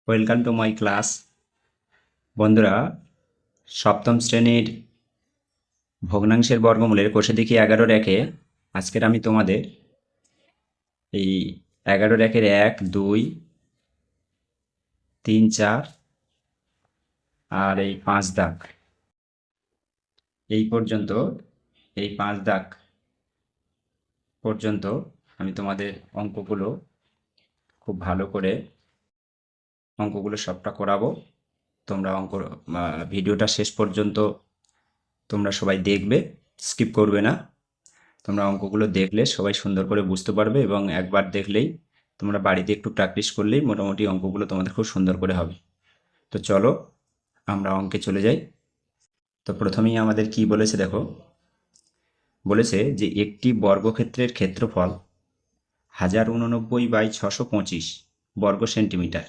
Welcome to my class. বন্ধুরা, সপ্তম শ্রেণীর ভগ্নাংশের বর্গমূলের কোষে দেখি 11 আজকের আমি তোমাদের এই 11 1 2 3 4 আর এই 5 দাগ এই পর্যন্ত, এই 5 দাগ পর্যন্ত আমি তোমাদের অঙ্কগুলো খুব ভালো করে সবটা করাবো। তোমরা ভিডিওটা শেষ পর্যন্ত তোমরা সবাই দেখবে, স্কিপ করবে না। তোমরা অঙ্কগুলো দেখলে সবাই সুন্দর করে বুঝতে পারবে এবং একবার দেখলেই তোমরা বাড়িতে একটু প্র্যাকটিস করলেই মোটামুটি অঙ্কগুলো তোমাদের খুব সুন্দর করে হবে। তো চলো আমরা অঙ্কে চলে যাই। তো প্রথমেই আমাদের কি বলেছে দেখো, বলেছে যে একটি বর্গক্ষেত্রের ক্ষেত্রফল 1089/625 বর্গ সেন্টিমিটার।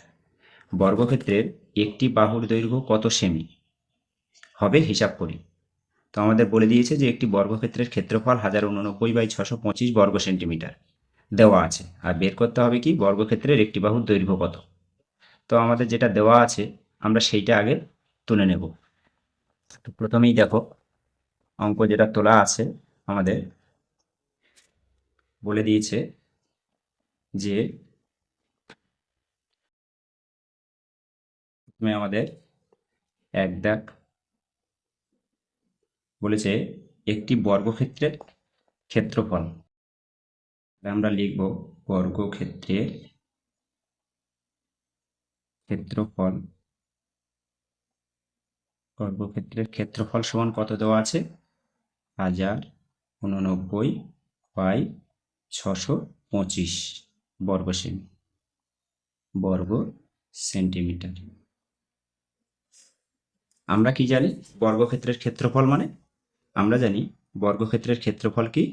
বর্গক্ষেত্রের একটি বাহুর দৈর্ঘ্য কত সেমি হবে হিসাব করি। তো আমাদের বলে দিয়েছে যে একটি বর্গক্ষেত্রের ক্ষেত্রফল 1089/625 বর্গ সেন্টিমিটার দেওয়া আছে, আর বের করতে হবে কি বর্গক্ষেত্রের একটি বাহুর দৈর্ঘ্য কত। তো আমাদের যেটা দেওয়া আছে আমরা সেইটা আগে তুলে নেব। তো প্রথমেই দেখো অঙ্ক যেটা তোলা আছে আমাদের বলে দিয়েছে যে প্রথমে আমাদের এক দাগ বলেছে একটি বর্গক্ষেত্রের ক্ষেত্রফল। আমরা লিখব বর্গক্ষেত্রের ক্ষেত্রফল। বর্গক্ষেত্রের ক্ষেত্রফল সমান কত দেওয়া আছে? 1089/625 বর্গ সেন্টিমিটার। আমরা কি জানি বর্গক্ষেত্রের ক্ষেত্রফল মানে? আমরা জানি বর্গক্ষেত্রের ক্ষেত্রফল কি?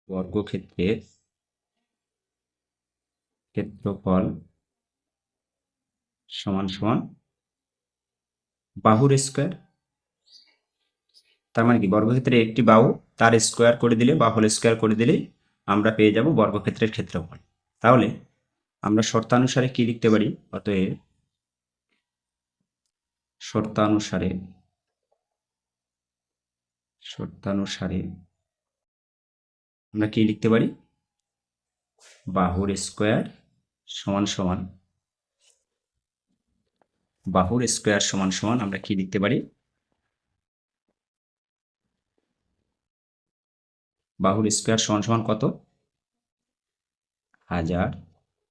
বর্গক্ষেত্রের ক্ষেত্রফল সমান সমান বাহুর স্কোয়ার। তার মানে কি বর্গক্ষেত্রে একটি বাহু তার স্কোয়ার করে দিলে বা হোল স্কোয়ার করে দিলেই আমরা পেয়ে যাব বর্গক্ষেত্রের ক্ষেত্রফল। তাহলে আমরা শর্তানুসারে কি লিখতে পারি? অতএব শর্তানুসারে আমরা কি লিখতে পারি? বাহুর স্কোয়ার সমান সমান আমরা কি লিখতে পারি? বাহুর স্কোয়ার সমান সমান কত? 1000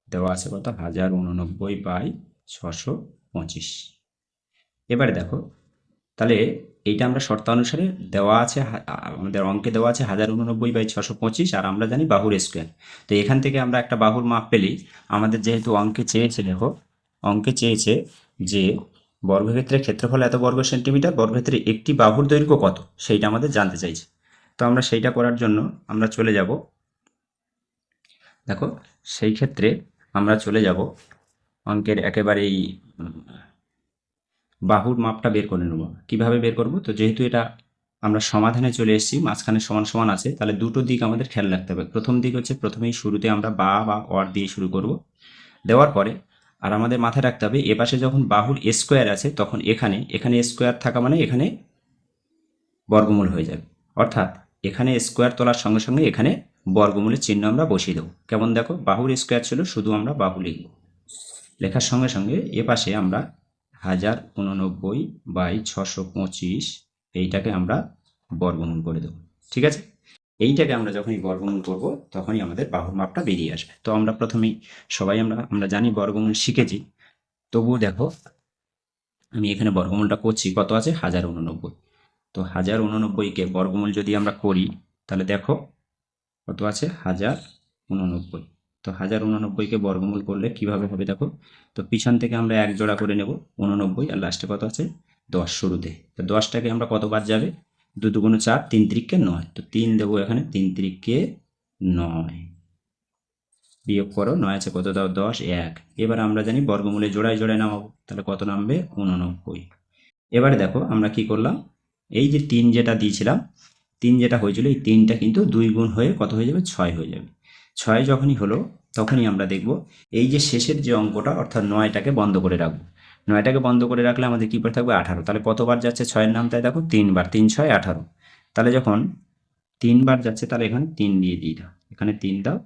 দেওয়া আছে কত? 1089/625। এবারে দেখো তাহলে এইটা আমরা শর্তানুসারে দেওয়া আছে, আমাদের অঙ্কে দেওয়া আছে 1089/625, আর আমরা জানি বাহুর স্কোয়ার। তো এখান থেকে আমরা একটা বাহুর মাপ পেলেই আমাদের যেহেতু অঙ্কে চেয়েছে, দেখো অঙ্কে চেয়েছে যে বর্গক্ষেত্রের ক্ষেত্রফল এত বর্গ সেন্টিমিটার, বর্গক্ষেত্রে একটি বাহুর দৈর্ঘ্য কত সেইটা আমাদের জানতে চাইছে। তো আমরা সেইটা করার জন্য আমরা চলে যাব, দেখো সেই ক্ষেত্রে আমরা চলে যাব অঙ্কের একেবারেই বাহুর মাপটা বের করে নেব। কিভাবে বের করব? তো যেহেতু এটা আমরা সমাধানে চলে এসেছি, মাঝখানে সমান সমান আছে, তাহলে দুটো দিক আমাদের খেয়াল রাখতে হবে। প্রথম দিক হচ্ছে প্রথমেই শুরুতে আমরা বা অর দিয়ে শুরু করব, দেওয়ার পরে আর আমাদের মাথায় রাখতে হবে এপাশে যখন বাহুর স্কোয়ার আছে তখন এখানে স্কোয়ার থাকা মানে এখানে বর্গমূল হয়ে যাবে। অর্থাৎ এখানে স্কোয়ার তোলার সঙ্গে সঙ্গে এখানে বর্গমূলের চিহ্ন আমরা বসিয়ে দেবো। কেমন দেখো, বাহুর স্কোয়ার ছিল, শুধু আমরা বাহু লিখব। লেখার সঙ্গে সঙ্গে এপাশে আমরা 1089/625 এইটাকে আমরা বর্গমূল করে দেবো। ঠিক আছে, এইটাকে আমরা যখনই বর্গমূল করব তখনই আমাদের বাহুর মাপটা বেরিয়ে আসবে। তো আমরা প্রথমেই সবাই আমরা জানি বর্গমূল শিখেছি, তবুও দেখো আমি এখানে বর্গমূলটা করছি। কত আছে? 1089। তো 1089কে বর্গমূল যদি আমরা করি তাহলে দেখো কত আছে? 1089। তো 1089কে বর্গমূল করলে কিভাবে হবে দেখো, তো পিছন থেকে আমরা এক জোড়া করে নেব 89, আর লাস্টে কত আছে? 10 শুরুতে। তো 10টাকে আমরা কতবার যাবে? 2 2 4, 3 3 9। তো 3 দেবো এখানে, 3 3 9, বিয়োগ করো, 9 আছে কত? দাও 10 1। এবার আমরা জানি বর্গমূলে জোড়ায় জোড়ায় নামাবো, তাহলে কত নামবে? 89। এবারে দেখো আমরা কি করলাম, এই যে 3 যেটা দিয়েছিলাম, 3 যেটা হয়েছিল, এই 3টা কিন্তু 2 গুণ হয়ে কত হয়ে যাবে? 6 হয়ে যাবে। 6 যখনই হলো তখনই আমরা দেখব এই যে শেষের যে অঙ্কটা অর্থাৎ 9টাকে বন্ধ করে রাখবো। 9টাকে বন্ধ করে রাখলে আমাদের কী পড়ে থাকবে 18। তাহলে কতবার যাচ্ছে 6-এর নামটায় দেখো 3বার, 3 6 18। তাহলে যখন 3বার যাচ্ছে তাহলে এখানে 3 দিয়ে দিই দাও, এখানে 3 দাও,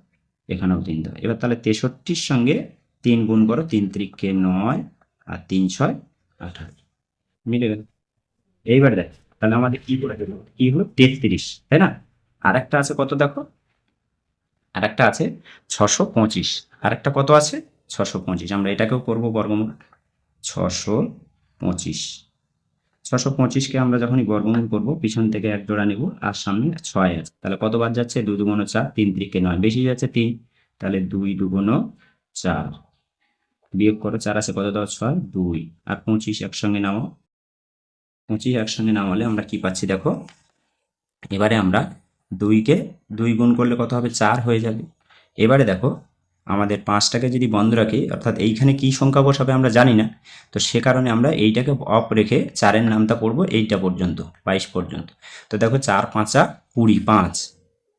এখানেও 3 দাও। এবার তাহলে 63-র সঙ্গে 3 গুণ করো, 3 × 9 আর 3 6 18, মিলে গেল। এইবার দেখ তাহলে আমাদের কি করে গেল, কি হলো 33, তাই না? আরেকটা আছে কত দেখো, আরেকটা আছে 625, আরেকটা কত আছে 625। আমরা এটাকেও করবো বর্গমূল। 625, 625কে আমরা যখনই বর্গমূল করবো পিছন থেকে 1 জোড়া নেব আর সামনে 6 আছে। তাহলে কতবার যাচ্ছে 2 2 4, 3 3 9, বেশি যাচ্ছে 3, তাহলে 2 2 4, বিয়োগ করো 4 আছে কত দাও 6, 2 আর 25 একসঙ্গে নামাও। 25 একসঙ্গে নামালে আমরা কি পাচ্ছি দেখো, এবারে আমরা 2কে 2 গুণ করলে কত হবে 4 হয়ে যাবে। এবারে দেখো আমাদের 5টাকে যদি বন্ধ রাখি অর্থাৎ এইখানে কি সংখ্যা বসাবে আমরা জানি না, তো সে কারণে আমরা এইটাকে অফ রেখে 4-এর নামটা পড়বো এইটা পর্যন্ত 22 পর্যন্ত। তো দেখো 4 5 20, 5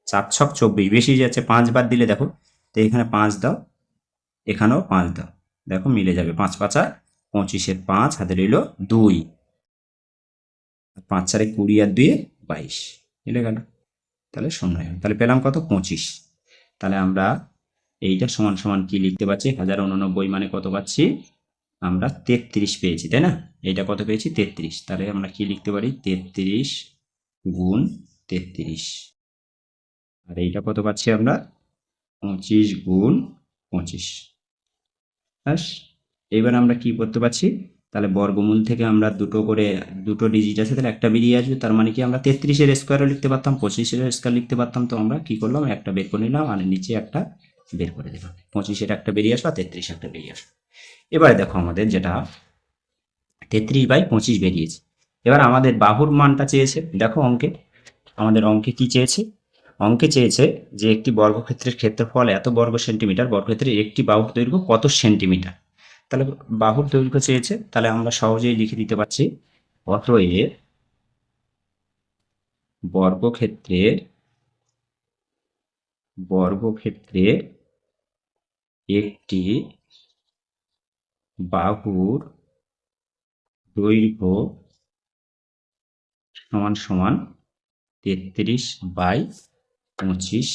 4 6 24, বেশি যাচ্ছে 5 বাদ দিলে দেখো, তো এখানে 5 দাও, এখানেও 5 দাও, দেখো মিলে যাবে 5 5 25, 5 হাতে রইল 2, 5 4 20 আর 2 22, মিলে গেল। তাহলে 0 হয়ে গেল। তাহলে পেলাম কত 25। তাহলে আমরা এইটা সমান সমান কি লিখতে পাচ্ছি, 1089 মানে কত পাচ্ছি আমরা 33 পেয়েছি, তাই না? এইটা কত পেয়েছি 33। তাহলে আমরা কি লিখতে পারি 33 গুণ 33, আর এইটা কত পাচ্ছি আমরা 25 গুণ 25। ব্যাস, এবার আমরা কি করতে পারছি, তাহলে বর্গমূল থেকে আমরা দুটো ডিজিট আছে তাহলে একটা বেরিয়ে আসবে, তার মানে কি আমরা 33-এর স্কোয়ারও লিখতে পারতাম, 25-এর স্কোয়ার লিখতে পারতাম। তো আমরা কি করলাম, একটা বের করে নিলাম আর নিচে একটা বের করে দিলাম, 25-এর একটা বেরিয়ে আসলো, 33 একটা বেরিয়ে আসলো। এবারে দেখো আমাদের যেটা 33/25 বেরিয়েছে। এবার আমাদের বাহুর মানটা চেয়েছে, দেখো আমাদের অঙ্কে কি চেয়েছে, অঙ্কে চেয়েছে যে একটি বর্গক্ষেত্রের ক্ষেত্রফল এত বর্গ সেন্টিমিটার, বর্গক্ষেত্রের একটি বাহুর দৈর্ঘ্য কত সেন্টিমিটার। তাহলে বাহুর দৈর্ঘ্য চেয়েছে, তাহলে আমরা সহজেই লিখে দিতে পারছি অতএব বর্গক্ষেত্রের একটি বাহুর দৈর্ঘ্য সমান সমান 33/25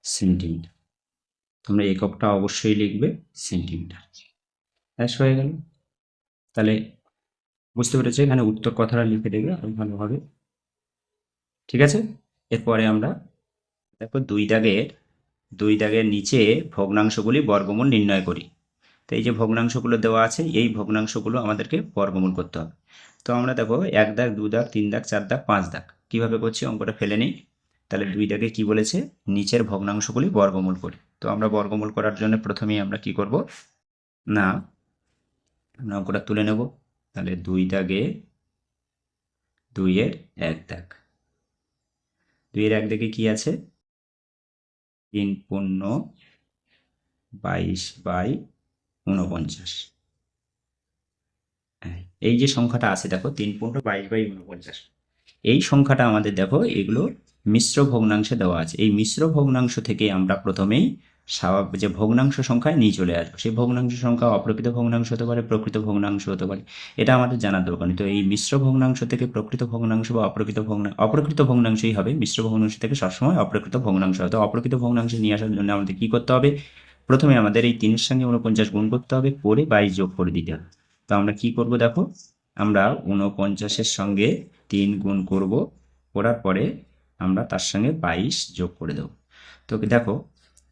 সেন্টিমিটার। তোমরা এককটা অবশ্যই লিখবে সেন্টিমিটার। ব্যাস হয়ে গেল। তাহলে বুঝতে পেরেছো, এখানে উত্তর কথাটা লিখে দেবে আরো ভালোভাবে, ঠিক আছে? এরপরে আমরা দেখো দুই দাগের নিচে ভগ্নাংশগুলি বর্গমূল নির্ণয় করি। তো এই যে ভগ্নাংশগুলো দেওয়া আছে এই ভগ্নাংশগুলো আমাদেরকে বর্গমূল করতে হবে। তো আমরা দেখো 1 দাগ, 2 দাগ, 3 দাগ, 4 দাগ, 5 দাগ কীভাবে করছি অঙ্কটা ফেলে নিই। তাহলে 2 দাগে কি বলেছে, নিচের ভগ্নাংশগুলি বর্গমূল করি। তো আমরা বর্গমূল করার জন্য প্রথমেই আমরা কি করব না, আমরা অঙ্কটা তুলে নেব। তাহলে 2 দাগে 2-এর 1 দাগ, 2-এর 1 দাগে কি আছে 3 পূর্ণ 22/49। এই যে সংখ্যাটা আছে দেখো 3 পূর্ণ 22/49, এই সংখ্যাটা আমাদের দেখো এগুলো মিশ্র ভগ্নাংশে দেওয়া আছে। এই মিশ্র ভগ্নাংশ থেকে আমরা প্রথমেই স্বাভাবিক যে ভগ্নাংশ সংখ্যায় নিয়ে চলে আসবো। সেই ভগ্নাংশ সংখ্যা অপ্রকৃত ভগ্নাংশ হতে পারে, প্রকৃত ভগ্নাংশ হতে পারে, এটা আমাদের জানার দরকার নেই। তো এই মিশ্র ভগ্নাংশ থেকে প্রকৃত ভগ্নাংশ বা অপ্রকৃত ভগ্নাংশই হবে। মিশ্র ভগ্নাংশ থেকে সবসময় অপ্রকৃত ভগ্নাংশ হবে। তো অপ্রকৃত ভগ্নাংশে নিয়ে আসার জন্য আমাদের কি করতে হবে, প্রথমে আমাদের এই 3-এর সঙ্গে 49 গুণ করতে হবে, করে 22 যোগ করে দিতে হবে। তো আমরা কি করব দেখো, আমরা 49-এর সঙ্গে 3 গুণ করব, করার পরে আমরা তার সঙ্গে 22 যোগ করে দেব। তো দেখো,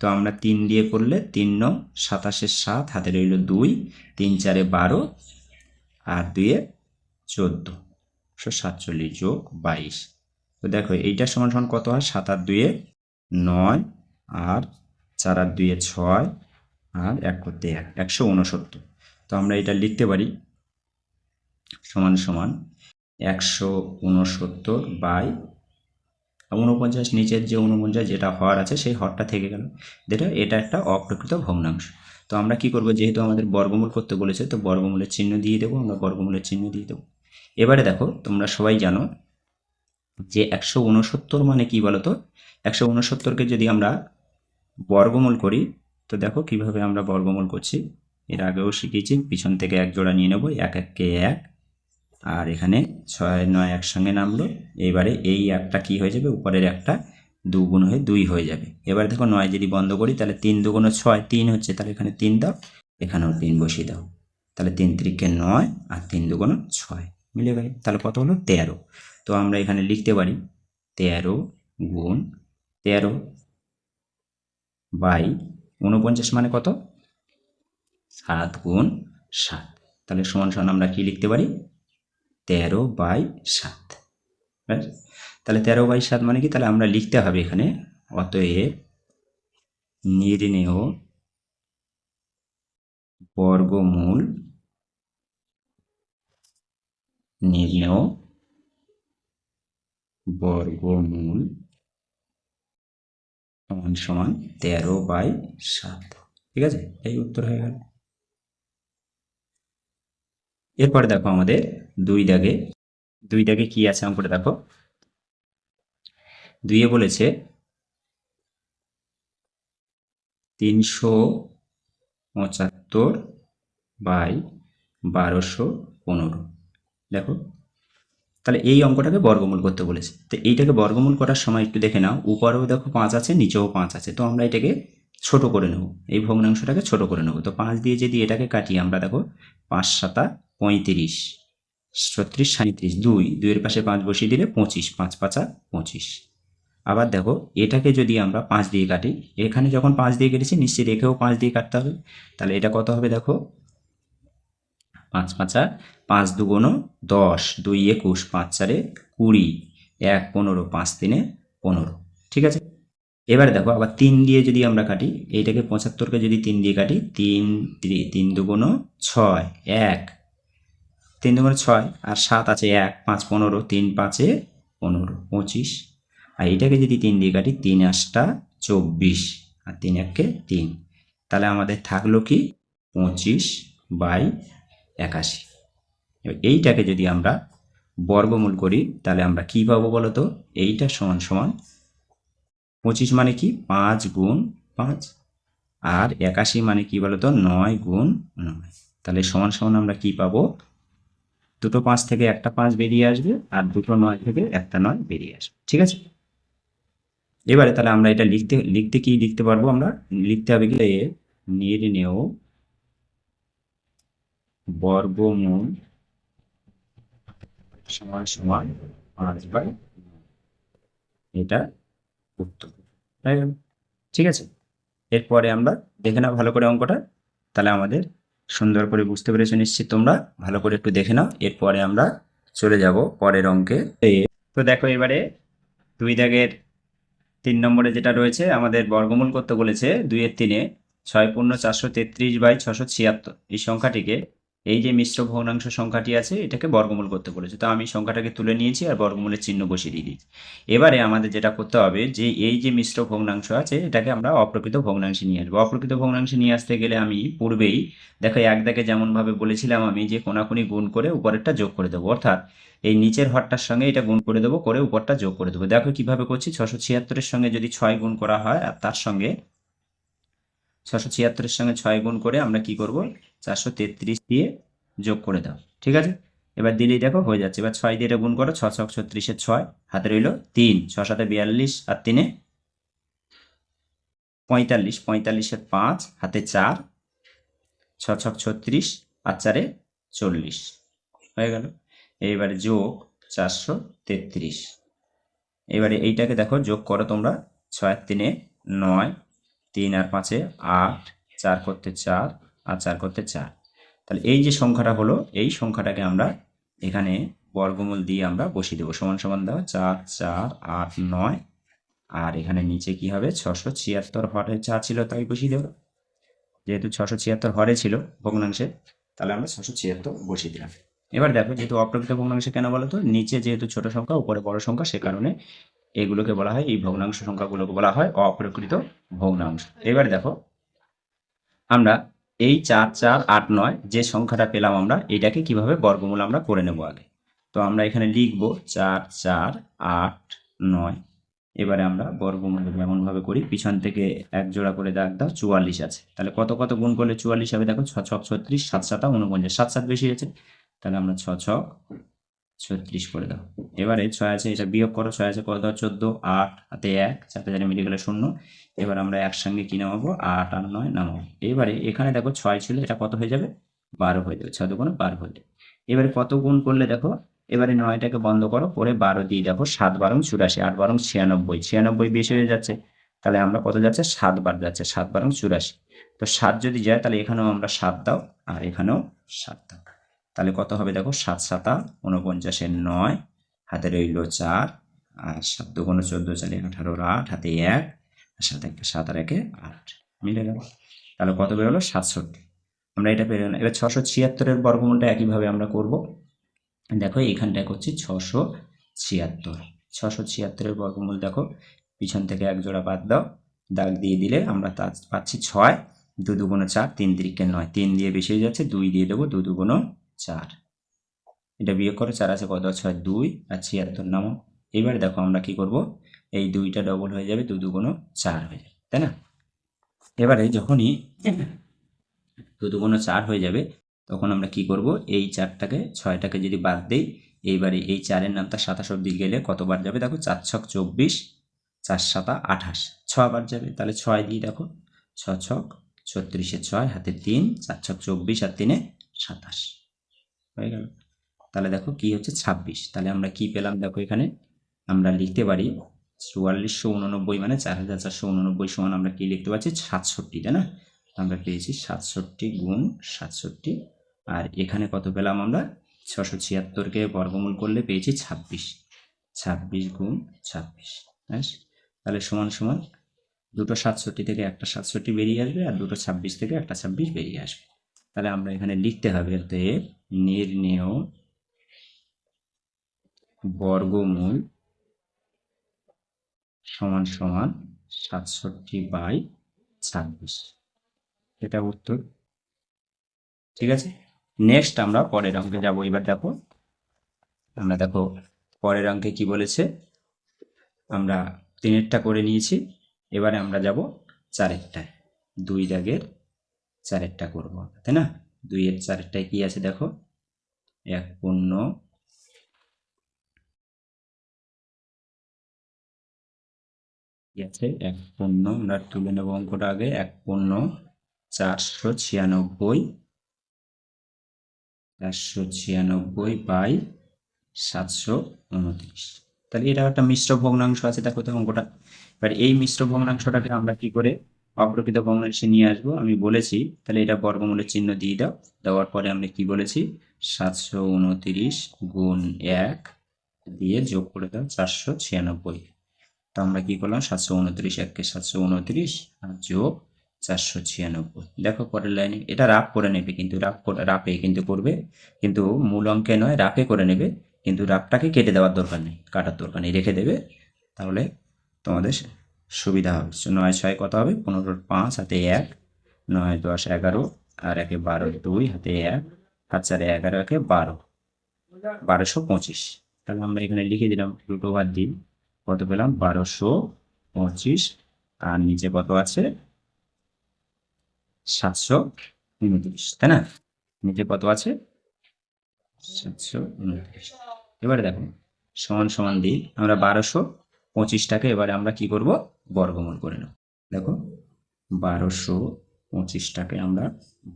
তো আমরা 3 দিয়ে করলে 3 9 27-এর 7 হাতে রইল 2, 3 4 12 আর 2 14, 47 যোগ 22। তো দেখো এইটা সমান সমান কত হয়, 7 আর 2 9 আর 4 আর 2 6 আর 1 করতে 1, 169। তো আমরা এটা লিখতে পারি সমান সমান 169/49, নিচের যে 49 যেটা হর আছে সেই হরটা থেকে গেল, এটা একটা অপ্রকৃত ভগ্নাংশ। তো আমরা কি করব, যেহেতু আমাদের বর্গমূল করতে বলেছে তো বর্গমূলের চিহ্ন দিয়ে দেবো, আমরা বর্গমূলের চিহ্ন দিয়ে দেবো। এবারে দেখো তোমরা সবাই জানো যে 169 মানে কি বলতো, 169কে যদি আমরা বর্গমূল করি তো দেখো কিভাবে আমরা বর্গমূল করছি, এর আগেও শিখেছি। পিছন থেকে এক জোড়া নিয়ে নেবো, এক এককে এক, আর এখানে 6 9 একসঙ্গে নামলো। এবারে এই একটা কি হয়ে যাবে, উপরের একটা 2 গুণ হয়ে 2 হয়ে যাবে। এবার দেখো 9 যদি বন্ধ করি তাহলে 3 2 6, 3 হচ্ছে, তাহলে এখানে 3 দাও, এখানেও 3 বসিয়ে দাও, তাহলে 3 3 9 আর 3 2 6 মিলে গেল। তাহলে কত হলো, 13। তো আমরা এখানে লিখতে পারি 13 গুণ 13 বাই 49 মানে কত, 7 গুণ 7। তাহলে সমান সমান আমরা কি লিখতে পারি, 13/7। তাহলে 13/7 মানে কি, তাহলে আমরা লিখতে হবে এখানে অতএব নির্ণেয় বর্গমূল, নির্ণেয় বর্গমূল সমান সমান 13/7। ঠিক আছে, এই উত্তর হয়ে গেল। এরপরে দেখো আমাদের 2 দাগে কি আছে অঙ্কটা দেখো। 2 বলেছে 375/1215। দেখো, তাহলে এই অঙ্কটাকে বর্গমূল করতে বলেছে। তো এইটাকে বর্গমূল করার সময় একটু দেখে নাও, উপরেও দেখো 5 আছে, নিচেও 5 আছে। তো আমরা এটাকে ছোট করে নেব, এই ভগ্নাংশটাকে ছোট করে নেব। তো 5 দিয়ে যদি এটাকে কাটি, আমরা দেখো 5 7 35, 36 37, 2 এর পাশে 5 বসিয়ে দিলে 25, 5 5 25। আবার দেখো এটাকে যদি আমরা 5 দিয়ে কাটি, এখানে যখন 5 দিয়ে কেটেছি নিশ্চয়ই রেখেও 5 দিয়ে কাটতে হবে। তাহলে এটা কত হবে দেখো, 5 5 5 2 10, 2 21, 5 4 20, 1 15, 5 3 15। ঠিক আছে, এবারে দেখো আবার 3 দিয়ে যদি আমরা কাটি, এইটাকে 75কে যদি 3 দিয়ে কাটি, 3 3 2 6, 1 3 2 6, আর 7 আছে 1 5 15, 3 5 15 25। আর এটাকে যদি 3 দিয়ে কাটি, 3 8 24, আর 3 1 3। তাহলে আমাদের থাকলো কি 25/81। এইটাকে যদি আমরা বর্গমূল করি তাহলে আমরা কি পাবো বলো তো, এইটা সমান সমান 25 মানে কি 5 গুণ 5, আর 81 মানে কি বলো তো 9 গুণ 9। তাহলে সমান সমান আমরা কি পাবো, দুটো 5 থেকে একটা 5 বেরিয়ে আসবে, আর দুটো 9 থেকে একটা 9 বেরিয়ে আসবে। ঠিক আছে, এবারে তাহলে আমরা এটা লিখতে কি লিখতে পারবো, আমরা লিখতে হবে কি, নির্ণেয় বর্গমূল সমান সমান 5/9, এটা উত্তর হয়ে গেল। ঠিক আছে, এরপরে আমরা দেখে নাও ভালো করে অঙ্কটা, তাহলে আমাদের সুন্দর করে বুঝতে পেরেছো নিশ্চিত তোমরা। ভালো করে একটু দেখে নাও, এরপরে আমরা চলে যাব পরের অঙ্কে। তো দেখো এবারে 2 দাগের 3 নম্বরে যেটা রয়েছে, আমাদের বর্গমূল করতে বলেছে 2 এর 3-এ 6 পূর্ণ 433/676। এই সংখ্যাটিকে, এই যে মিশ্র ভগ্নাংশ সংখ্যাটি আছে, এটাকে বর্গমূল করতে বলেছে। তো আমি সংখ্যাটাকে তুলে নিয়েছি আর বর্গমূলের চিহ্ন বসিয়ে দিয়ে দিয়েছি। এবারে আমাদের যেটা করতে হবে, যে এই যে মিশ্র ভগ্নাংশ আছে, এটাকে আমরা অপ্রকৃত ভগ্নাংশে নিয়ে আসবো। অপ্রকৃত ভগ্নাংশে নিয়ে আসতে গেলে আমি পূর্বেই দেখো এক দাগে যেমনভাবে বলেছিলাম আমি, যে কোনাকুনি গুণ করে উপরেরটা যোগ করে দেবো, অর্থাৎ এই নিচের হরটার সঙ্গে এটা গুণ করে দেবো, করে উপরটা যোগ করে দেবো। দেখো কিভাবে করছি, 676-এর সঙ্গে যদি 6 গুণ করা হয়, আর তার সঙ্গে 676-এর সঙ্গে 6 গুণ করে আমরা কি করব, 433 দিয়ে যোগ করে দাও। ঠিক আছে, এবার দিলেই দেখো হয়ে যাচ্ছে। এবার 6 দিয়ে এটা গুণ করো, 6 6 36-এর 6, হাতে রইল 3, 6 7 42, আর 3 45, 45-এর 5, হাতে 4, 6 6 36, আর 4 40 হয়ে গেল। এইবারে যোগ 433। এবারে এইটাকে দেখো যোগ করো তোমরা, 6 আর 3 9, 3 আর 5 8, 4 করতে 4, আর 4 করতে 4। তাহলে এই যে সংখ্যাটা হলো, এই সংখ্যাটাকে আমরা এখানে বর্গমূল দিয়ে আমরা বসিয়ে দেবো। সমান সমান দাও 4 4 8 9, আর এখানে নিচে কি হবে, 676 হরে 4 ছিল তাই বসিয়ে দেবো। যেহেতু 676 হরে ছিল ভগ্নাংশে, তাহলে আমরা 676 বসিয়ে দিলাম। এবার দেখো, যেহেতু অপ্রকৃত ভগ্নাংশে কেন বলো তো, নিচে যেহেতু ছোট সংখ্যা, উপরে বড় সংখ্যা, সে কারণে এগুলোকে বলা হয়, এই ভগ্নাংশ সংখ্যাগুলোকে বলা হয় অপ্রকৃত ভগ্নাংশ। এবার দেখো আমরা এই 4 4 8 9 যে সংখ্যাটা পেলাম, আমরা এটাকে কিভাবে বর্গমূল আমরা করে নেব আগে। তো আমরা এখানে লিখব 4 4 8 9, এবারে আমরা বর্গমূল এমনভাবে করি, পিছন থেকে এক জোড়া করে দাগ দাও, 44 আছে। তাহলে কত কত গুণ করলে 44 হবে? দেখো 6 ছক 36, 7 7 49, 7 7 বেশি আছে, তাহলে আমরা 6 ছক 36 করে দাও। এবারে 6 আছে, এটা বিয়োগ করো, 6 আছে কত দাও? 14, 8 হাতে 1, 4 4 মিলে গেলে 0। এবার আমরা একসঙ্গে কি নামাবো? 8 আর 9 নামাবো। এবারে এখানে দেখো 6 ছিল, এটা কত হয়ে যাবে? 12 হয়ে যাবে। 6 দুগুণে 12 হয়ে যাবে। এবারে কত গুণ করলে দেখো, এবারে 9টাকে বন্ধ করো, পরে 12 দিয়ে দেখো 7 12 84, 8 12 96, 96 বেশি হয়ে যাচ্ছে, তাহলে আমরা কত যাচ্ছে? 7 বার যাচ্ছে, 7 12 84। তো 7 যদি যায় তাহলে এখানেও আমরা 7 দাও আর এখানেও 7 দাও, তাহলে কত হবে? দেখো 7 7 49, 9 হাতে রইল 4, আর 7 2 14, 4 18, 8 হাতে 1, আর 7 1 7 আর 1 8, মিলে গেল। তাহলে কত বেরোলো? 67। আমরা এটা পেরে গেলাম। এবার 676 এর বর্গমূলটা একইভাবে আমরা করব। দেখো এইখানটায় করছি 676। 676 এর বর্গমূল দেখো, পিছন থেকে এক জোড়া বাদ দাও, দাগ দিয়ে দিলে আমরা তা পাচ্ছি 6, 2 2 4, 3 3 9, 3 দিয়ে বেশি হয়ে যাচ্ছে, 2 দিয়ে দেবো, 2 2 4। এটা বিয়োগ করে 4 আছে কত? 6 2 আর 76 নামো। এবারে দেখো আমরা কি করব, এই 2টা ডবল হয়ে যাবে, 2 2 4 হয়ে যাবে, তাই না? এবারে যখনই 2 2 4 হয়ে যাবে, তখন আমরা কি করব, এই 4টাকে 6টাকে যদি বাদ দেই, এইবারে এই 4-এর নামটা 27 অবধি গেলে কতবার যাবে? দেখো 4 ছক 24, 4 7 28, 6 বার যাবে। তাহলে 6 দিয়ে দেখো, 6 ছক 36, 6 হাতে 3, 4 ছক 24 আর 3 27 হয়ে গেল। তাহলে দেখো কি হচ্ছে? 26। তাহলে আমরা কি পেলাম? দেখো এখানে আমরা লিখতে পারি 4489 মানে 4489 সমান আমরা কি লিখতে পারছি? 67, তাই না? আমরা পেয়েছি 67 গুণ 67। আর এখানে কত পেলাম আমরা? 676কে বর্গমূল করলে পেয়েছি 26, 26 গুণ 26। তাহলে সমান সমান দুটো 67 থেকে একটা 67 বেরিয়ে আসবে, আর দুটো 26 থেকে একটা 26 বেরিয়ে আসবে। তাহলে আমরা এখানে লিখতে হবে নির্ণেয় বর্গমূল সমান সমান 67/26, এটা উত্তর। ঠিক আছে, নেক্সট আমরা পরের অঙ্কে যাব। এবার দেখো আমরা দেখো পরের অঙ্কে কি বলেছে, আমরা 3-এরটা করে নিয়েছি, এবারে আমরা যাব 4-এরটায়। 2 দাগের 4-এরটা করব, তাই না? 2-এর 4-এরটায় কি আছে দেখো, 1 পূর্ণ কি আছে, 1 পূর্ণ, আমরা তুলে নেব অঙ্কটা আগে, 1 পূর্ণ 496, 496/729। তাহলে এটা একটা মিশ্র ভগ্নাংশ আছে, দেখো তো অঙ্কটা। এবার এই মিশ্র ভগ্নাংশটাকে আমরা কি করে অপ্রকৃত ভগ্নাংশে নিয়ে আসবো আমি বলেছি। তাহলে এটা বর্গমূলের চিহ্ন দিয়ে দাও, দেওয়ার পরে আমরা কি বলেছি, 729 গুণ 1 দিয়ে যোগ করে দাও 496। তো আমরা কি করলাম, 729 1 729 আর যোগ 496। দেখো পরের লাইনে এটা রাফ করে নেবে, কিন্তু রাফে কিন্তু করবে, কিন্তু মূল অঙ্কে নয়, রাফে করে নেবে। কিন্তু রাফটাকে কেটে দেওয়ার দরকার নেই, কাটার দরকার নেই, রেখে দেবে, তাহলে তোমাদের সুবিধা হবে। 9 6 কত হবে? 15 5 হাতে 1, 9 10 11 আর 1 12, 2 হাতে 1, 7 4 11, 1 12, 1225। তাহলে আমরা এখানে লিখে দিলাম রুট ওভার দিই, কত পেলাম? 1225। আর নিচে কত আছে? 729, তাই না? নিচে কত আছে? 729। এবারে দেখো সমান সমান দিই, আমরা 1225টাকে এবারে আমরা কি করব, বর্গমূল করে নেব। দেখো 1225টাকে আমরা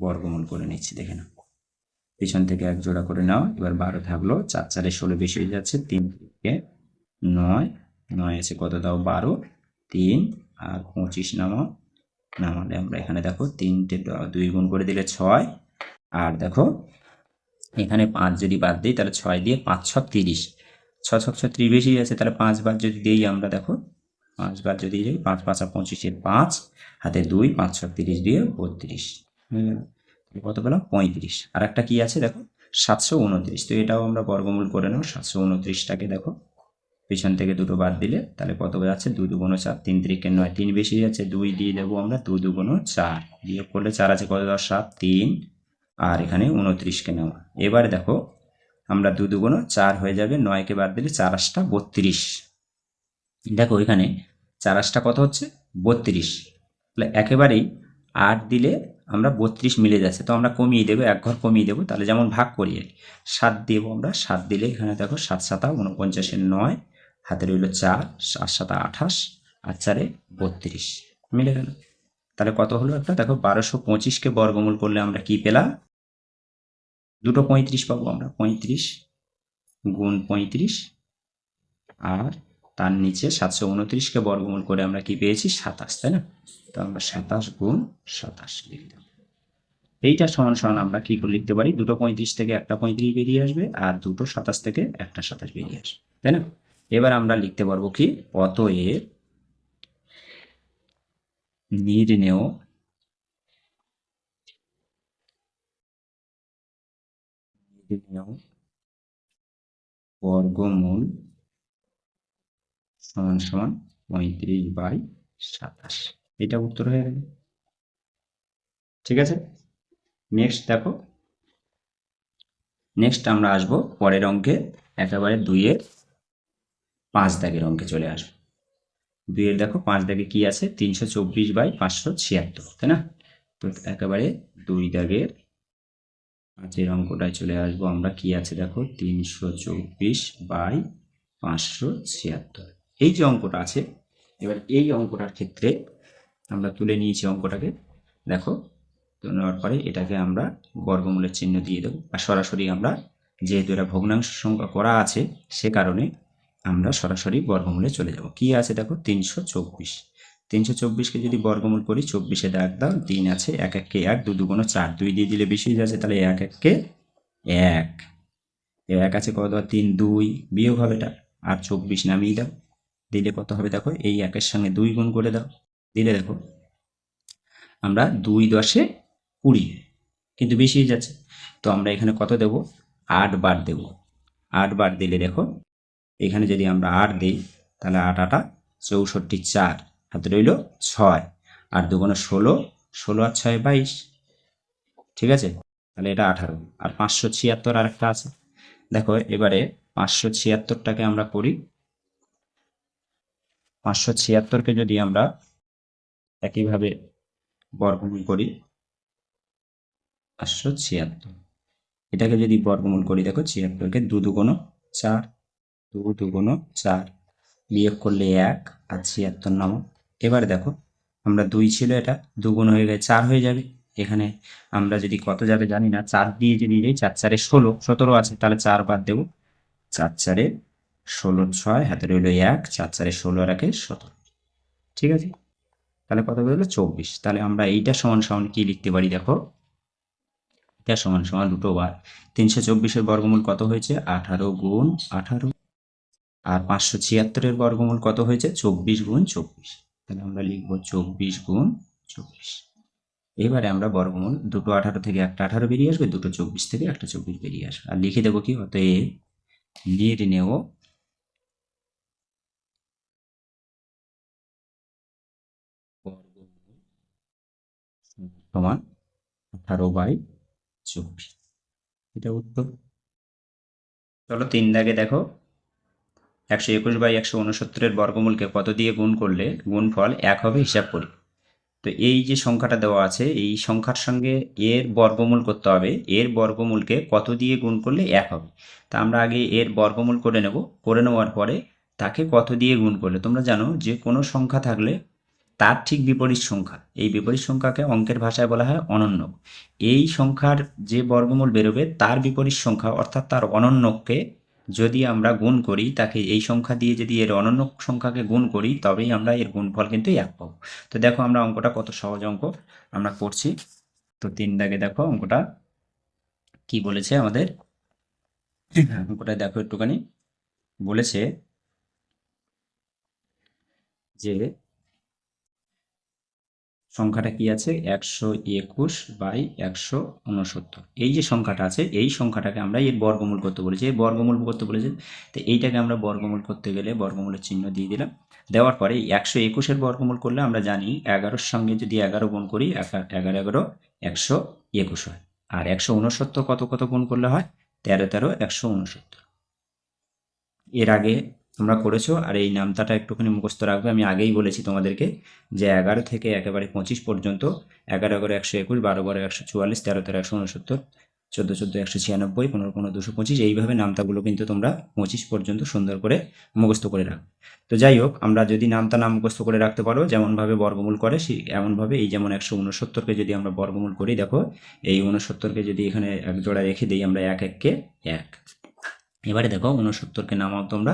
বর্গমূল করে নিচ্ছি, দেখে নাও। পিছন থেকে এক জোড়া করে নাও। এবার 12 থাকলো, 4 4 16 বেশি হয়ে যাচ্ছে, 3 থেকে 9, 9 আছে কত দাও? 12, 3 আর 25 নামাও। নামালে আমরা এখানে দেখো 3টে 2 গুণ করে দিলে 6, আর দেখো এখানে 5 যদি বাদ দিই, তাহলে 6 দিয়ে 5 6 30, 6 6 30 বেশি আছে, তাহলে 5 বার যদি দিই আমরা, দেখো 5 বার যদি দিই, 5 5 25, 5 হাতে 2, 5 6 30 দিয়ে 32 হয়ে গেল। কত পেলাম? 35। আর একটা কি আছে দেখো, 729। তো এটাও আমরা বর্গমূল করে নেব। 729টাকে দেখো পিছন থেকে দুটো বাদ দিলে তাহলে কত যাচ্ছে? 2 2 4, 3 3 9, 3 বেশি যাচ্ছে, 2 দিয়ে দেবো আমরা, 2 2 4 বিয়োগ করলে 4 আছে কত দাও? 7 3 আর এখানে 29কে নেওয়া। এবারে দেখো আমরা 2 2 4 হয়ে যাবে, 9কে বাদ দিলে 4 8 32, দেখো এখানে 4 কত হচ্ছে 32, তাহলে একেবারেই 8 দিলে আমরা 32 মিলে যাচ্ছে, তো আমরা কমিয়ে দেবো, এক ঘর কমিয়ে দেবো, তাহলে যেমন ভাগ করি 7 দেবো আমরা, 7 দিলে এখানে দেখো 7 7 49 9, হাতে রইল 4, 7 7 28, আর 4 32 মিলে গেল। তাহলে কত হলো একটা দেখো 1225কে বর্গমূল করলে আমরা কি পেলাম, দুটো 35 পাবো আমরা, 35 গুণ 35, আর তার নিচে 729কে বর্গমূল করে আমরা কি পেয়েছি 27, তাই না? তো আমরা 27 গুণ 27 লিখলাম। এইটা সমান সমান আমরা কি করে লিখতে পারি, দুটো 35 থেকে একটা 35 বেরিয়ে আসবে, আর দুটো 27 থেকে একটা 27 বেরিয়ে আসবে, তাই না? এবার আমরা লিখতে পারবো কি, অতএব নির্ণেয় বর্গমূল সমান সমান 35/27, এটা উত্তর হয়ে গেল। ঠিক আছে, নেক্সট দেখো, নেক্সট আমরা আসবো পরের অঙ্কে, একেবারে 2-এর 5 দাগের অঙ্কে চলে আসবো। 2-এর দেখো 5 দাগে কি আছে, 324/576, তাই না? তো একেবারে 2 দাগের 5-এর অঙ্কটায় চলে আসবো আমরা, কি আছে দেখো 324/576, এই যে অঙ্কটা আছে। এবার এই অঙ্কটার ক্ষেত্রে আমরা তুলে নিয়েছি অঙ্কটাকে, দেখো তো নেওয়ার পরে এটাকে আমরা বর্গমূলের চিহ্ন দিয়ে দেবো, আর সরাসরি আমরা যেহেতু এটা ভগ্নাংশ সংখ্যা করা আছে সে কারণে আমরা সরাসরি বর্গমূলে চলে যাব। কি আছে দেখো 324কে যদি বর্গমূল করি, 24-এ দাগ দাও, 3 আছে, 1 1 কে 1, 2 2 4, 2 দিয়ে দিলে বেশি হয়ে যাচ্ছে, তাহলে 1 1 কে 1, 1 আছে কত, 3 2 বিয়োগ হবে এটা, আর 24 নামিয়ে দাও, দিলে কত হবে দেখো, এই 1-এর সঙ্গে 2 গুণ করে দাও, দিলে দেখো আমরা 2 10 20, কিন্তু বেশি হয়ে যাচ্ছে, তো আমরা এখানে কত দেব, 8 বার দেব। 8 বার দিলে দেখো এখানে যদি আমরা 8 দিই, তাহলে 8 8 64, 4 হাতে রইল 6, আর 2 16, 16 আর 6 22, ঠিক আছে? তাহলে এটা 18, আর 576 আর একটা আছে, দেখো এবারে 576টাকে আমরা করি, 576কে যদি আমরা একইভাবে বর্গমূল করি, 576 এটাকে যদি বর্গমূল করি, দেখো 76কে 2 2 4, 2 2 4, বিয়োগ করলে 1, আর 76 নামো। এবারে দেখো আমরা 2 ছিল, এটা 2 গুণ হয়ে গেছে 4 হয়ে যাবে, এখানে আমরা যদি কত যাবে জানি না, 4 দিয়ে যদি যাই, 4 4 16, 17 আছে, তাহলে 4 বাদ দেবো, 4 4 16, 6 হাতে রইল 1, 4 4 16 আর 1 17, ঠিক আছে? তাহলে কত বেরোলো 24। তাহলে আমরা এইটা সমান সমান কি লিখতে পারি দেখো, এটা সমান সমান দুটো বার, 324-এর বর্গমূল কত হয়েছে 18 গুণ 18, আর 576-এর বর্গমূল কত হয়েছে 24 গুণ 24, তাহলে আমরা লিখব 24 গুণ 24। এবারে আমরা বর্গমূল, দুটো 18 থেকে একটা 18 বেরিয়ে আসবে, দুটো 24 থেকে একটা 24 বেরিয়ে আসবে, আর লিখে দেবো কি, অতএব নির্ণেয় বর্গমূল সমান 18/24, এটা উত্তর। চলো 3 দাগে দেখো, 121/169-এর বর্গমূলকে কত দিয়ে গুণ করলে গুণফল 1 হবে, হিসাব করি। তো এই যে সংখ্যাটা দেওয়া আছে, এই সংখ্যার সঙ্গে এর বর্গমূল করতে হবে, এর বর্গমূলকে কত দিয়ে গুণ করলে 1 হবে। তা আমরা আগে এর বর্গমূল করে নেব, করে নেওয়ার পরে তাকে কত দিয়ে গুণ করলে, তোমরা জানো যে কোনো সংখ্যা থাকলে তার ঠিক বিপরীত সংখ্যা, এই বিপরীত সংখ্যাকে অঙ্কের ভাষায় বলা হয় অনন্যক। এই সংখ্যার যে বর্গমূল বেরোবে তার বিপরীত সংখ্যা, অর্থাৎ তার অনন্যককে যদি আমরা গুণ করি, তাকে এই সংখ্যা দিয়ে যদি এর অনন্য সংখ্যাকে গুণ করি, তবেই আমরা এর গুণফল কিন্তু 1 পাবো। তো দেখো আমরা অঙ্কটা কত সহজ অঙ্ক আমরা করছি। তো 3 দাগে দেখো অঙ্কটা কি বলেছে আমাদের, অঙ্কটা দেখো একটুখানি, বলেছে যে সংখ্যাটা কি আছে 121/169, এই যে সংখ্যাটা আছে এই সংখ্যাটাকে আমরা এর বর্গমূল করতে বলেছি, এর বর্গমূল করতে বলেছে। তো এইটাকে আমরা বর্গমূল করতে গেলে বর্গমূলের চিহ্ন দিয়ে দিলাম, দেওয়ার পরে 121-এর বর্গমূল করলে আমরা জানি 11-র সঙ্গে যদি 11 গুণ করি, 11 11 121 হয়, আর 169 কত কত গুণ করলে হয়, 13 13 169। এর আগে তোমরা করেছো। আর এই নামতাটা একটুখানি মুখস্থ রাখবে। আমি আগেই বলেছি তোমাদেরকে যে 11 থেকে একেবারে 25 পর্যন্ত 11 11 121, 12 12 144, 13 13 169, 14 14 196, 15 15 225, এইভাবে নামতাগুলো কিন্তু তোমরা 25 পর্যন্ত সুন্দর করে মুখস্থ করে রাখবে। তো যাই হোক, আমরা যদি নামতা না মুখস্থ করে রাখতে পারো, যেমনভাবে বর্গমূল করে সেই এমনভাবে, এই যেমন 169কে যদি আমরা বর্গমূল করি, দেখো এই 69কে যদি এখানে এক জোড়া রেখে দিই আমরা, 1 1 কে 1। এবারে দেখো 69কে নামাও তোমরা,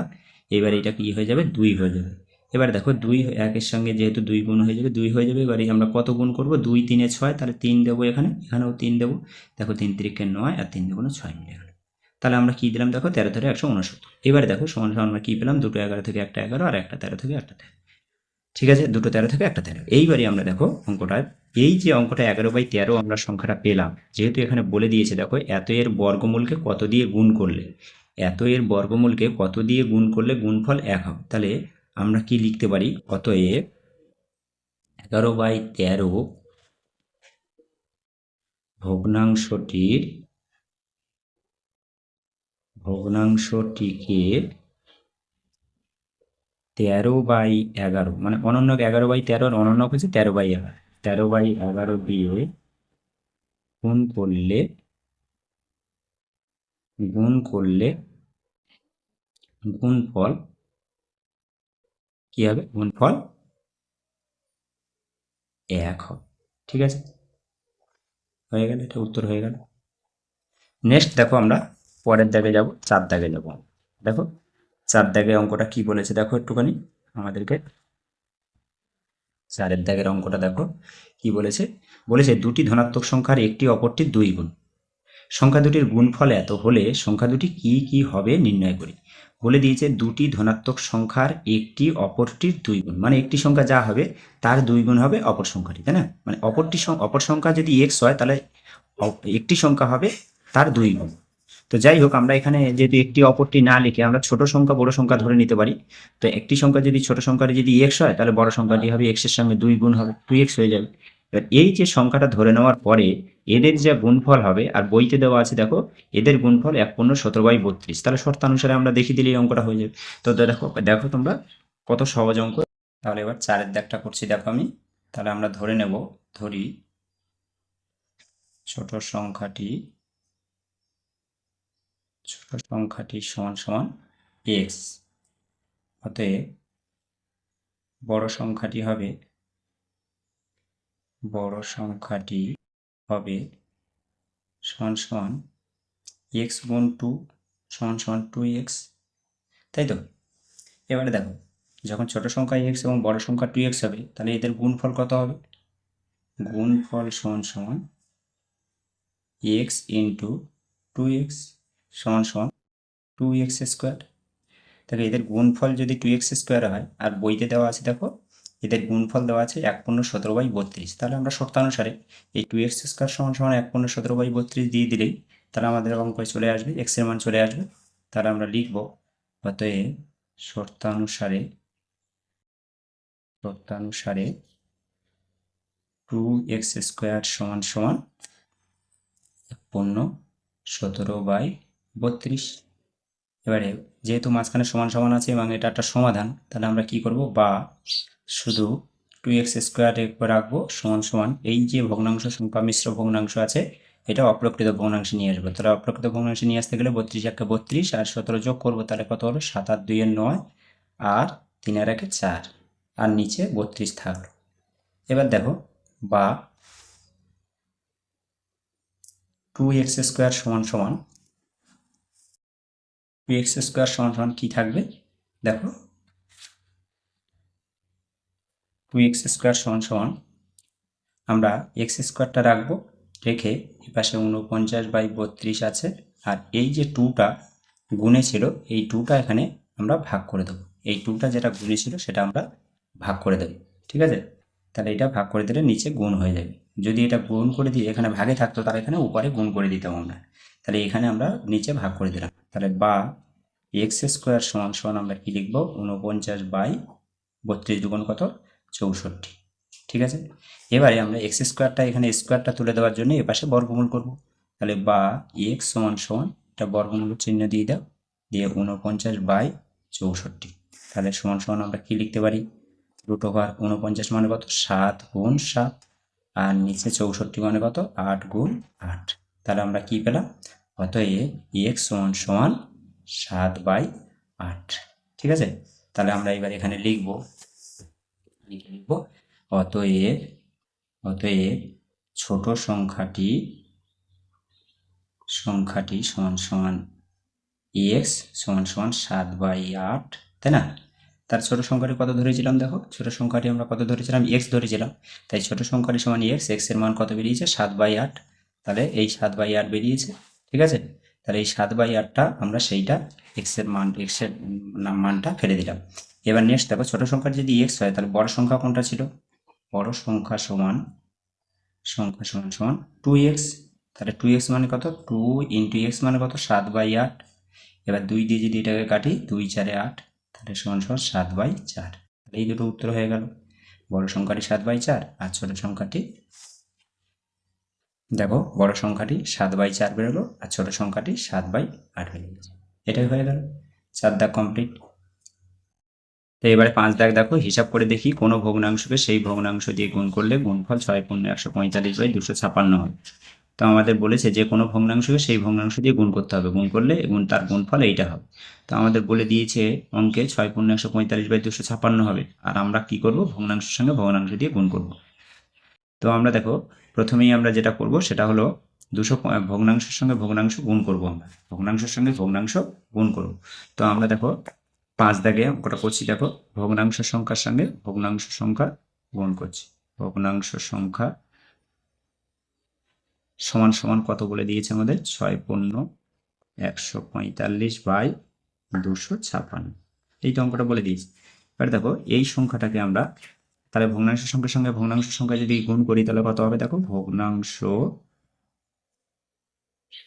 এবারে এটা কি হয়ে যাবে, 2 হয়ে যাবে। এবারে দেখো 2 1-এর সঙ্গে যেহেতু 2 গুণ হয়ে যাবে, 2 হয়ে যাবে। এবারে আমরা কত গুণ করব, 2 3 6, তাহলে 3 দেবো এখানে, এখানেও 3 দেবো। দেখো 3 3 9 আর 3 2 6 মিলে গেল। তাহলে আমরা কি দিলাম, দেখো 13 13 169। এবারে দেখো সমান সমান আমরা কি পেলাম, দুটো 11 থেকে একটা 11 আর একটা 13 থেকে একটা 13। ঠিক আছে, দুটো 13 থেকে একটা 13। এইবারে আমরা দেখো অঙ্কটা, এই যে অঙ্কটা 11/13 আমরা সংখ্যাটা পেলাম, যেহেতু এখানে বলে দিয়েছে, দেখো এত এর বর্গমূলকে কত দিয়ে গুণ করলে, এত এর বর্গমূলকে কত দিয়ে গুণ করলে গুণফল 1 হবে। তাহলে আমরা কি লিখতে পারি, অতএব 11/13 ভগ্নাংশটিকে 13/11, মানে অনন্য 11/13, অনন্য হচ্ছে 13/11, 13/11 দিয়ে গুণ করলে গুণফল কি হবে, গুণফল 1 হবে। ঠিক আছে, হয়ে গেল, এটা উত্তর হয়ে গেল। নেক্সট দেখো আমরা পরের দাগে যাব, 4 দাগে যাব। দেখো 4 দাগে অঙ্কটা কি বলেছে, দেখো একটুখানি আমাদেরকে 4-এর দাগের অঙ্কটা দেখো কি বলেছে। বলেছে দুটি ধনাত্মক সংখ্যার একটি অপরটির 2 গুণ, সংখ্যা দুটির গুণফল এত হলে সংখ্যা দুটি কি কি হবে নির্ণয় করি। বলে দিয়েছে দুটি ধনাত্মক সংখ্যার একটি অপরটির 2 গুণ, মানে একটি সংখ্যা যা হবে তার 2 গুণ হবে অপর সংখ্যাটি, তাই না? মানে অপর সংখ্যা যদি x হয়, তাহলে একটি সংখ্যা হবে তার 2 গুণ। তো যাই হোক, আমরা এখানে যেহেতু একটি অপরটি না লিখে আমরা ছোট সংখ্যা বড় সংখ্যা ধরে নিতে পারি। তো একটি সংখ্যা যদি ছোট সংখ্যাটি যদি x হয়, তাহলে বড় সংখ্যাটি হবে x এর সঙ্গে 2 গুণ হবে, 2x হয়ে যাবে। এবার এই যে সংখ্যাটা ধরে নেওয়ার পরে এদের যে গুণফল হবে, আর বইতে দেওয়া আছে দেখো এদের গুণফল 1/17/32, তাহলে শর্তানুসারে আমরা দেখিয়ে দিলে এই অঙ্কটা হয়ে যাবে। তো দেখো দেখো তোমরা কত সহজ অঙ্ক। তাহলে এবার 4-এর দাগটা করছি, দেখো আমি। তাহলে আমরা ধরে নেব, ধরি ছোট সংখ্যাটি সমান সমান x, অতএব বড় সংখ্যাটি হবে সমান সমান x গুণ 2 সমান সমান 2x, তাই তো? এবারে দেখো যখন ছোট সংখ্যা x এবং বড় সংখ্যা 2x হবে, তাহলে এদের গুণফল কত হবে, গুণফল সমান সমান x ইন্টু 2x সমান সমান 2x স্কোয়ার। তাহলে এদের গুণফল যদি 2x স্কোয়ার হয়, আর বইতে দেওয়া আছে দেখো এদের গুণফল দেওয়া আছে 1/17/32, তাহলে আমরা শর্তানুসারে এই 2x স্কোয়ার সমান সমান 1/17/32 দিয়ে দিলেই তাহলে আমাদের অঙ্কে চলে আসবে, x এর মান চলে আসবে। তাহলে আমরা লিখব, অতএব শর্তানুসারে 2x স্কোয়ার সমান সমান 1/17/32। এবারে যেহেতু মাঝখানে সমান সমান আছে এবং এটা একটা সমাধান, তাহলে আমরা কি করব, বা শুধু 2x স্কোয়ার রাখবো সমান সমান এই যে ভগ্নাংশ সংখ্যা মিশ্র ভগ্নাংশ আছে এটা অপ্রকৃত ভগ্নাংশে নিয়ে আসবো। তাহলে অপ্রকৃত ভগ্নাংশে নিয়ে আসতে গেলে 32 1 32 আর 17 যোগ করবো, তাহলে কত হলো, 7 আর 2 9 আর 3 আর 1 4, আর নিচে 32 থাকলো। এবার দেখো, বা 2x স্কোয়ার সমান সমান কি থাকবে, দেখো 2x স্কোয়ার সমান সমান আমরা x স্কোয়ারটা রাখবো, রেখে এপাশে 49/32 আছে, আর এই যে 2টা গুণে ছিল এই 2টা এখানে আমরা ভাগ করে দেবো। এই 2টা যেটা গুণে ছিল সেটা আমরা ভাগ করে দেবো, ঠিক আছে? তাহলে এটা ভাগ করে দিলে নিচে গুণ হয়ে যাবে। যদি এটা গুণ করে দিই, এখানে ভাগে থাকতো, তাহলে এখানে উপরে গুণ করে দিতাম আমরা। তাহলে এখানে আমরা নিচে ভাগ করে দিলাম। তাহলে বা x স্কোয়ার সমান সমান আমরা কি লিখবো, 49/32 দুগুণ কত, 64। ঠিক আছে, এবারে আমরা এক্স স্কোয়ারটা এখানে স্কোয়ারটা তুলে দেওয়ার জন্য এপাশে বর্গমূল করব। তাহলে বা x সমান সমান এটা বর্গমূল চিহ্ন দিয়ে দাও, দিয়ে 49/32 64। তাহলে সমান সমান আমরা কি লিখতে পারি, রুট ওভার 49 মানে কত 7 গুণ 7, আর নিচে 64 মানে কত 8 গুণ 8। তাহলে আমরা কি পেলাম, অতএব এক্স সমান সমান 7/8। ঠিক আছে, তাহলে আমরা এবার এখানে লিখব অতএব অতএব ছোট সংখ্যাটি সমান সমান এক্স সমান সমান 7/8, তাই না। তার ছোট সংখ্যাটি কত ধরেছিলাম, দেখো ছোট সংখ্যাটি আমরা কত ধরেছিলাম, এক্স ধরেছিলাম। তাই ছোট সংখ্যাটি সমান এক্স, এক্স এর মান কত বেরিয়েছে 7/8। তাহলে এই 7/8 বেরিয়েছে। ঠিক আছে, তাহলে এই 7/8টা আমরা সেইটা এক্স এর মানটা ফেলে দিলাম। এবার নেক্সট দেখো, ছোট সংখ্যার যদি এক্স হয় তাহলে বড় সংখ্যা কোনটা ছিল, বড় সংখ্যা সমান 2x। তাহলে 2x মানে কত, 2 ইন্টু এক্স মানে কত 7/8। এবার 2 দিয়ে যদি এটাকে কাটি, 2 4 8, তাহলে সমান সমান 7/4। এই দুটো উত্তর হয়ে গেল, বড় সংখ্যাটি 7/4 আর ছোট সংখ্যাটি, দেখো বড় সংখ্যাটি 7/4 বেরোলো আর ছোট সংখ্যাটি 7/8 বেরিয়ে গেছে। এটাই হয়ে গেল 4 দাগ কমপ্লিট। তো এবারে 5 দাগ দেখো, হিসাব করে দেখি কোনো ভগ্নাংশকে সেই ভগ্নাংশ দিয়ে গুণ করলে গুণফল 6×145/256 হয়। তো আমাদের বলেছে যে কোনো ভগ্নাংশকে সেই ভগ্নাংশ দিয়ে গুণ করতে হবে, গুণ করলে তার গুণফল এইটা হবে। তো আমাদের বলে দিয়েছে অঙ্কে 6×145/256 হবে, আর আমরা কি করব, ভগ্নাংশের সঙ্গে ভগ্নাংশ দিয়ে গুণ করব। তো আমরা দেখো প্রথমেই আমরা যেটা করব সেটা হলো ভগ্নাংশের সঙ্গে ভগ্নাংশ গুণ করব, আমরা ভগ্নাংশের সঙ্গে ভগ্নাংশ গুণ করব। তো আমরা দেখো 5 দাগে অঙ্কটা করছি, দেখো ভগ্নাংশ সংখ্যার সঙ্গে ভগ্নাংশ সংখ্যা গুণ করছি। ভগ্নাংশ সংখ্যা সমান সমান কত বলে দিয়েছে আমাদের, 6×145/256, এই অঙ্কটা বলে দিয়েছে। এবার দেখো এই সংখ্যাটাকে আমরা তাহলে ভগ্নাংশ সংখ্যার সঙ্গে ভগ্নাংশ সংখ্যা যদি গুণ করি তাহলে কত হবে, দেখো ভগ্নাংশ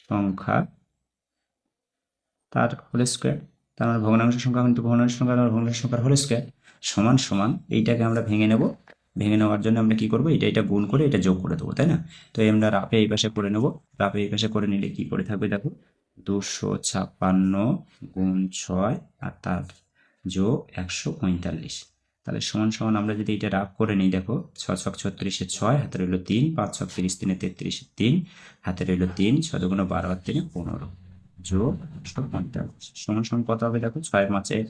সংখ্যা তার হোল স্কোয়ার, তার মানে ভগ্নাংশ সংখ্যা কিন্তু ভগ্নাংশ সংখ্যা আর ভগ্নাংশ সংখ্যার হোল স্কোয়ার সমান সমান এইটাকে আমরা ভেঙে নেব। ভেঙে নেওয়ার জন্য আমরা কি করব, এটা গুণ করে এটা যোগ করে দেবো, তাই না। তো আমরা রাফে এই পাশে করে নেব, রাফে এই পাশে করে নিলে কি করে থাকবে, দেখো 256 গুণ 6 আর তার যোগ 145। তাহলে সমান সমান আমরা যদি এটা রাফ করে নিই, দেখো 6 ছক 36 6, হাতে রইল 3, 5 ছক 30 3 33 3, হাতে রইল 3, 6 দুগুণ 12 আর 3 15 যোগ 145 সমান সমান কত হবে, দেখো 6 5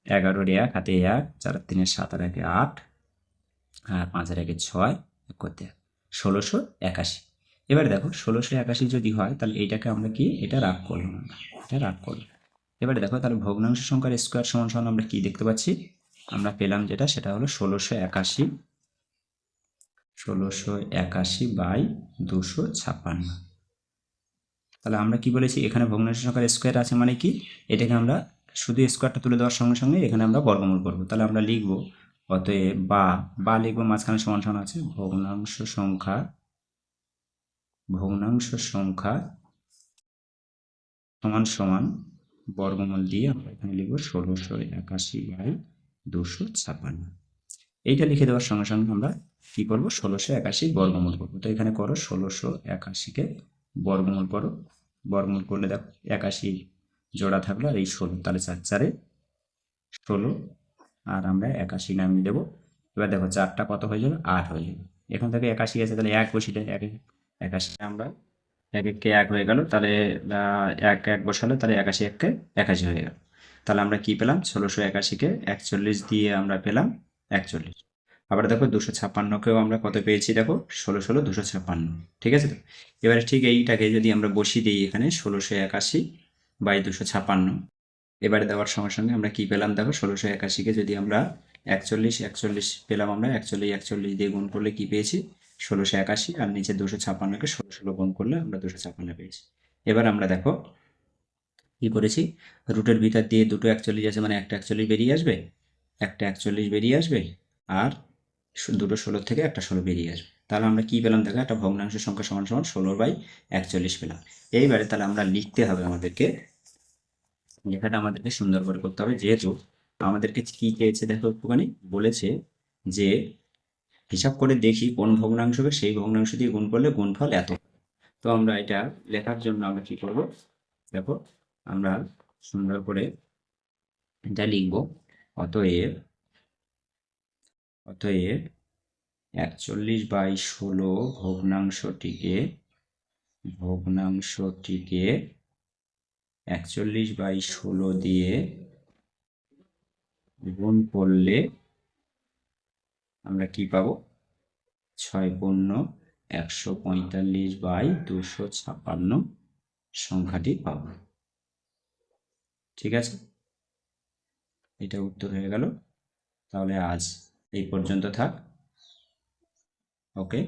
11 1, হাতে 1, 4 3 7 আর 1 8, আর 5 আর 1 6, করতে 1681। এবার দেখো 1681 যদি হয় তাহলে এইটাকে আমরা কি, এটা রাগ করলাম, এটা রাগ করলাম। এবারে দেখো তাহলে ভগ্নাংশ সংখ্যার স্কোয়ার সমান সমান আমরা কি দেখতে পাচ্ছি, আমরা পেলাম যেটা সেটা হলো 1681/256। তাহলে আমরা কি বলেছি, এখানে ভগ্নাংশ সংখ্যার স্কোয়ার আছে মানে কি, এটাকে আমরা শুধু স্কোয়ারটা তুলে দেওয়ার সঙ্গে সঙ্গে এখানে আমরা বর্গমূল করবো। তাহলে আমরা লিখবো অতএব বা লিখবো, মাঝখানে সমান সমান আছে, ভগ্নাংশ সংখ্যা সমান সমান বর্গমূল দিয়ে আমরা এখানে লিখবো 1681/256। এইটা লিখে দেওয়ার সঙ্গে সঙ্গে আমরা কি করবো, 1681 বর্গমূল করবো। তো এখানে করো 1681কে বর্গমূল করো, বর্গমূল করলে দেখো 81 জোড়া থাকলো আর এই 16, তাহলে 4 4 16, আর আমরা 81 নামিয়ে দেবো। এবার দেখো 4টা কত হয়ে যাবে, 8 হয়ে যাবে। এখান থেকে 81 আছে, তাহলে 1 বসিয়ে দেয়, 81 আমরা 1 1 কে 1 হয়ে গেল, তাহলে 1 1 বসালে তাহলে 81 1 কে 81 হয়ে গেল। তাহলে আমরা কি পেলাম, 1681কে 41 দিয়ে আমরা পেলাম 41। আবার দেখো 256কেও আমরা কত পেয়েছি, দেখো 256। ঠিক আছে তো, এবারে ঠিক এইটাকে যদি আমরা বসিয়ে দিই এখানে 1681/256, এবারে দেওয়ার সঙ্গে সঙ্গে আমরা কি পেলাম, দেখো 1681কে যদি আমরা 41 পেলাম, আমরা 41 দিয়ে গুণ করলে কি পেয়েছি 1681, আর নিচে 256কে 16 গুণ করলে আমরা 256 পেয়েছি। এবার আমরা দেখো কি করেছি, রুটের ভিতর দিয়ে দুটো 41 আছে মানে একটা 41 বেরিয়ে আসবে, একটা 41 বেরিয়ে আসবে, আর দুটো 16 থেকে একটা 16 বেরিয়ে আসবে। তাহলে আমরা কি পেলাম, দেখো একটা ভগ্নাংশ সংখ্যা সমান সমান 16/41 পেলাম। এইবারে তাহলে আমরা লিখতে হবে, আমাদেরকে লেখাটা আমাদেরকে সুন্দর করে করতে হবে, যেহেতু আমাদেরকে কি চেয়েছে, দেখো একটুখানি বলেছে যে হিসাব করে দেখি কোন ভগ্নাংশকে সেই ভগ্নাংশ দিয়ে গুণ করলে গুণফল এত। তো আমরা এটা লেখার জন্য আমরা কি করব, দেখো আমরা সুন্দর করে এটা লিখব। অতএব 41/16 ভগ্নাংশটিকে 41/16 দিয়ে গুণ করলে আমরা কি পাবো? 6×145/256 সংখ্যাটি পাবো। ঠিক আছে, এটা উত্তর হয়ে গেল। তাহলে আজ এই পর্যন্ত থাক। ওকে।